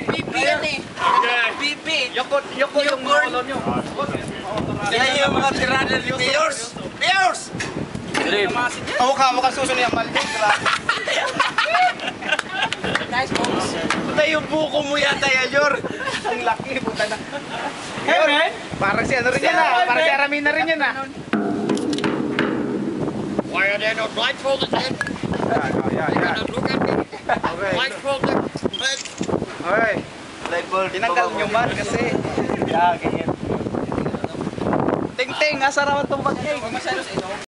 BP yan eh. BP. Yoko yung kolon nyo. Yan yung mga tirada ni Bears. Bears! Kamukha susunod yung mali. Nice balls. Puta yung buko mo yata yan, Jor. Ang laki, puta na. Hey, man! Parang si ano rin yan ah. Parang si Aramin na rin yan ah. Why are they not blindfolded then? Yeah. Look at me. Blindfolded. Okay. Tinanggal nyo man kasi. Yeah, ganyan. Ting-ting, nasa rawan itong bag niya.